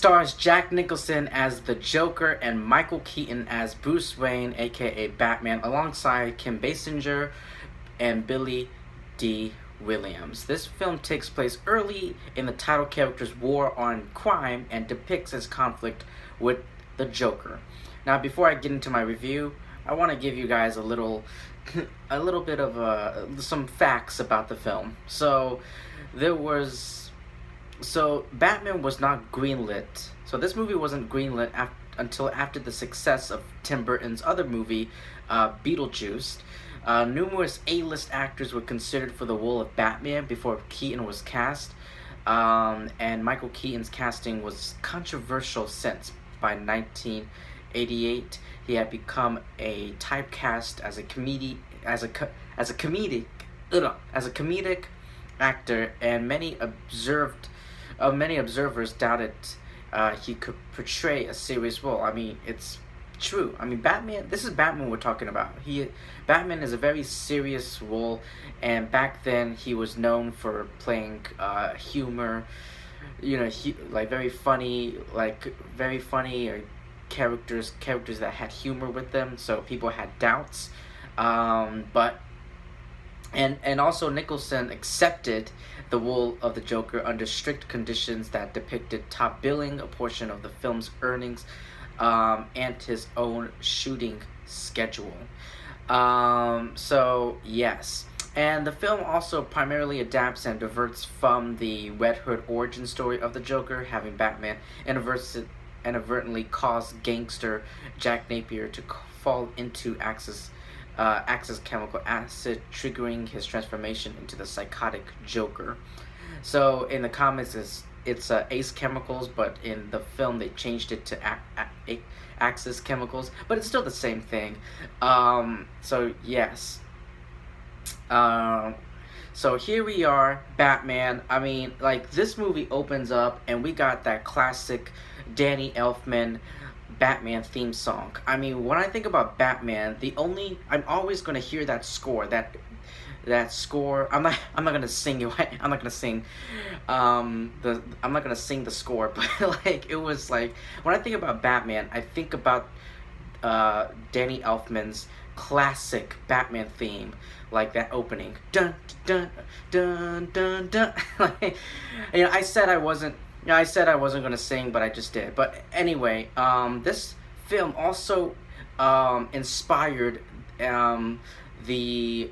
stars Jack Nicholson as the Joker and Michael Keaton as Bruce Wayne, aka Batman, alongside Kim Basinger and Billy D. Williams. This film takes place early in the title character's war on crime and depicts his conflict with the Joker. Now, before I get into my review, I want to give you guys a little bit of some facts about the film. Batman was not greenlit. So this movie wasn't greenlit until after the success of Tim Burton's other movie, Beetlejuice. Numerous A-list actors were considered for the role of Batman before Keaton was cast, and Michael Keaton's casting was controversial since by 1988 he had become a typecast as a comedic actor, and many observers doubted he could portray a serious role. I mean, it's true. I mean, Batman. This is Batman we're talking about. Batman is a very serious role, and back then he was known for playing humor. Very funny or characters that had humor with them. So people had doubts, but. And also Nicholson accepted the role of the Joker under strict conditions that depicted top billing, a portion of the film's earnings, and his own shooting schedule. So yes. And the film also primarily adapts and diverts from the Red Hood origin story of the Joker, having Batman inadvertently cause gangster Jack Napier to fall into Axis chemical acid, triggering his transformation into the psychotic Joker. So in the comics, it's Ace Chemicals, but in the film they changed it to Axis Chemicals, but it's still the same thing. So yes. So here we are, Batman. I mean, like, this movie opens up and we got that classic Danny Elfman Batman theme song. I mean, when I think about Batman, I'm always gonna hear that score. That score. I'm not gonna sing it. I'm not gonna sing. I'm not gonna sing the score. But like, it was like, when I think about Batman, I think about Danny Elfman's classic Batman theme, like that opening. Dun dun dun dun dun. Like, I said I wasn't gonna sing, but I just did. But anyway, this film also inspired the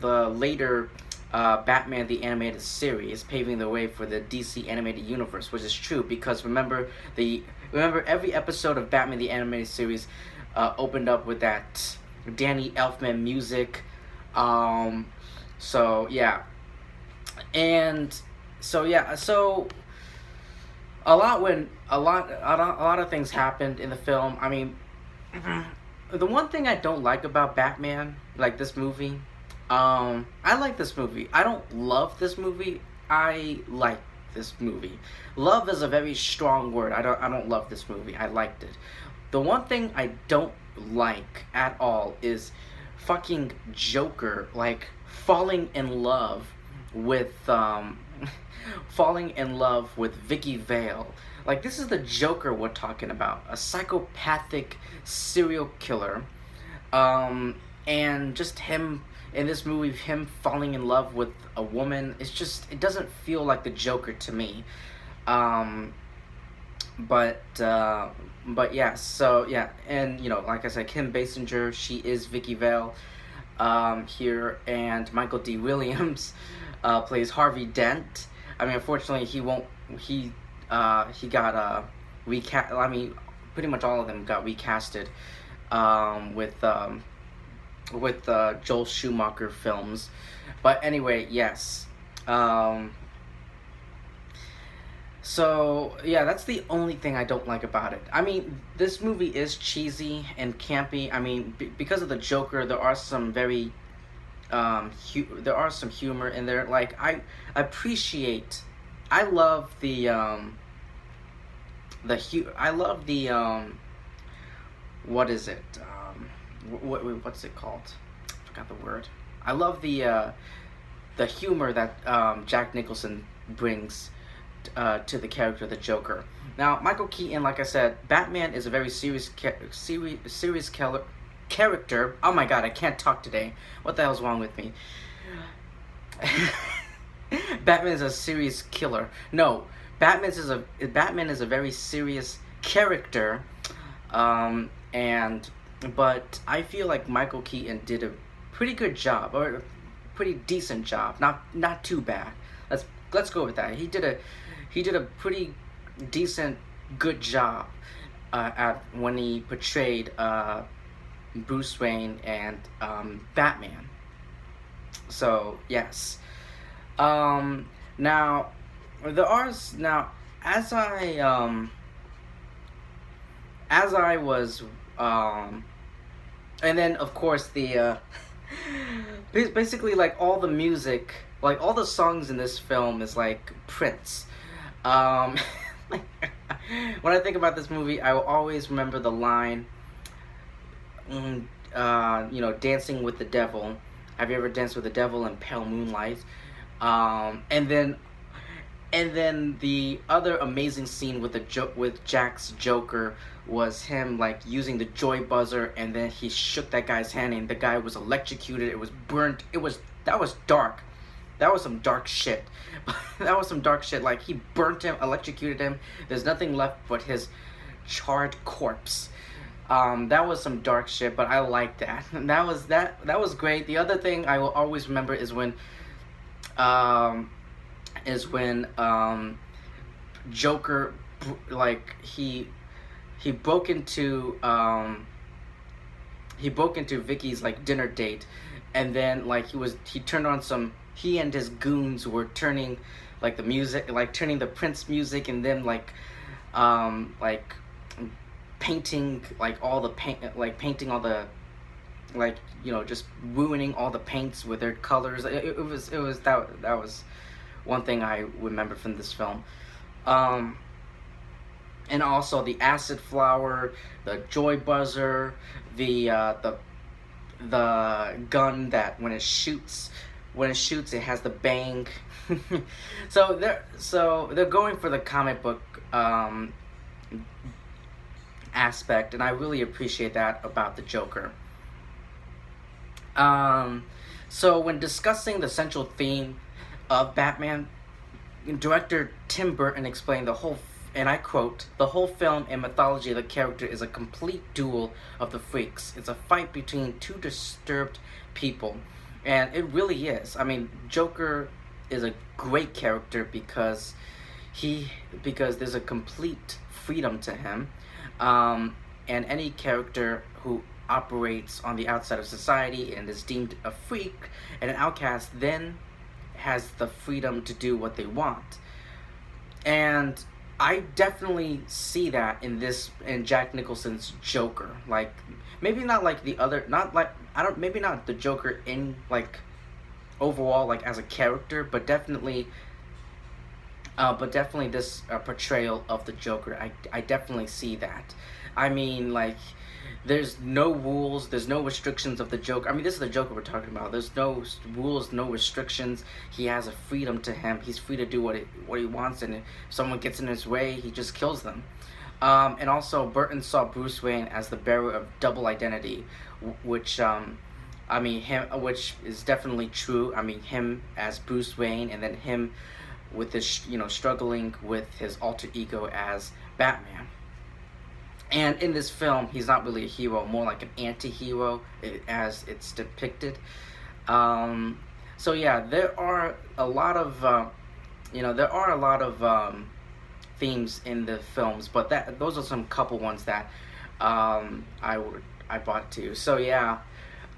later Batman the Animated Series, paving the way for the DC Animated Universe, which is true because remember every episode of Batman the Animated Series opened up with that Danny Elfman music. So yeah, and so yeah, so. A lot of things happened in the film. I mean, the one thing I don't like about Batman, like this movie, I like this movie. I don't love this movie. I like this movie. Love is a very strong word. I don't love this movie. I liked it. The one thing I don't like at all is fucking Joker, like falling in love with Vicki Vale. Like, this is the Joker we're talking about, a psychopathic serial killer, and just him in this movie, him falling in love with a woman. It doesn't feel like the Joker to me. But yeah, so yeah, and like I said, Kim Basinger, she is Vicki Vale here, and Michael D. Williams plays Harvey Dent. I mean, unfortunately, he got recast. I mean, pretty much all of them got recasted with Joel Schumacher films. But anyway, yes. So yeah, that's the only thing I don't like about it. I mean, this movie is cheesy and campy. I mean, because of the Joker, there are some very there are some humor in there. Like, I love the what is it? What's it called? I forgot the word. I love the humor that Jack Nicholson brings to the character of the Joker. Now, Michael Keaton, like I said, Batman is a very serious character. Oh my God, I can't talk today. What the hell's wrong with me? Batman is a serious killer. No, Batman is a very serious character, and but I feel like Michael Keaton did a pretty good job, or a pretty decent job. Not too bad. Let's go with that. He did a pretty decent, good job at when he portrayed Bruce Wayne and Batman. So yes. Now there are now as I was and then of course the basically like all the music, like all the songs in this film is like Prince. When I think about this movie, I will always remember the line, dancing with the devil. Have you ever danced with the devil in pale moonlight? And then the other amazing scene with with Jack's Joker was him like using the joy buzzer, and then he shook that guy's hand, and the guy was electrocuted. It was burnt. That was dark. That was some dark shit. That was some dark shit. Like, he burnt him, electrocuted him. There's nothing left but his charred corpse. That was some dark shit, but I liked that. That was great. The other thing I will always remember is when Joker, like, he broke into Vicky's like dinner date, and then like he turned on some. He and his goons were turning like the music, like turning the Prince music, and then like painting like all the painting all the, like, just ruining all the paints with their colors. It was that was one thing I remember from this film. And also the acid flower, the joy buzzer, the gun that when it shoots it has the bang. So they're going for the comic book aspect, and I really appreciate that about the Joker. So when discussing the central theme of Batman, director Tim Burton explained and I quote, "The whole film and mythology of the character is a complete duel of the freaks. It's a fight between two disturbed people." And it really is. I mean, Joker is a great character because there's a complete freedom to him. And any character who operates on the outside of society and is deemed a freak and an outcast then has the freedom to do what they want. And I definitely see that in Jack Nicholson's Joker. Like, maybe not like the other, maybe not the Joker in like overall like as a character, but definitely this portrayal of the Joker, I definitely see that. I mean, like, there's no rules, there's no restrictions of the Joker. I mean, this is the Joker we're talking about. There's no rules, no restrictions. He has a freedom to him. He's free to do what he wants, and if someone gets in his way, he just kills them. And also, Burton saw Bruce Wayne as the bearer of double identity, which which is definitely true. I mean, him as Bruce Wayne, and then him with this, struggling with his alter ego as Batman. And in this film, he's not really a hero, more like an anti-hero as it's depicted. So yeah, there are a lot of themes in the films, but those are some couple ones that I brought to you. So yeah,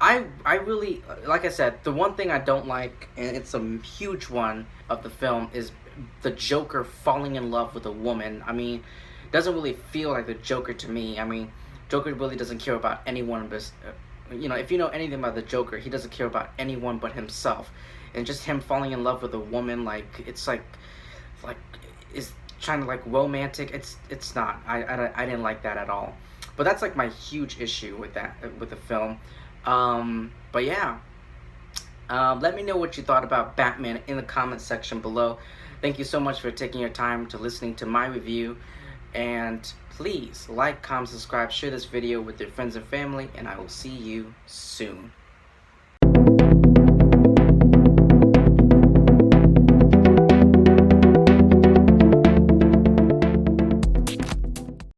I really, like I said, the one thing I don't like, and it's a huge one of the film, is the Joker falling in love with a woman. I mean, doesn't really feel like the Joker to me. I mean, Joker really doesn't care about anyone but, if you know anything about the Joker, he doesn't care about anyone but himself. And just him falling in love with a woman, like, it's like is trying to like romantic. It's not. I didn't like that at all. But that's like my huge issue with the film. But yeah, Let me know what you thought about Batman in the comment section below. Thank you so much for taking your time to listening to my review. And please like, comment, subscribe, share this video with your friends and family, and I will see you soon.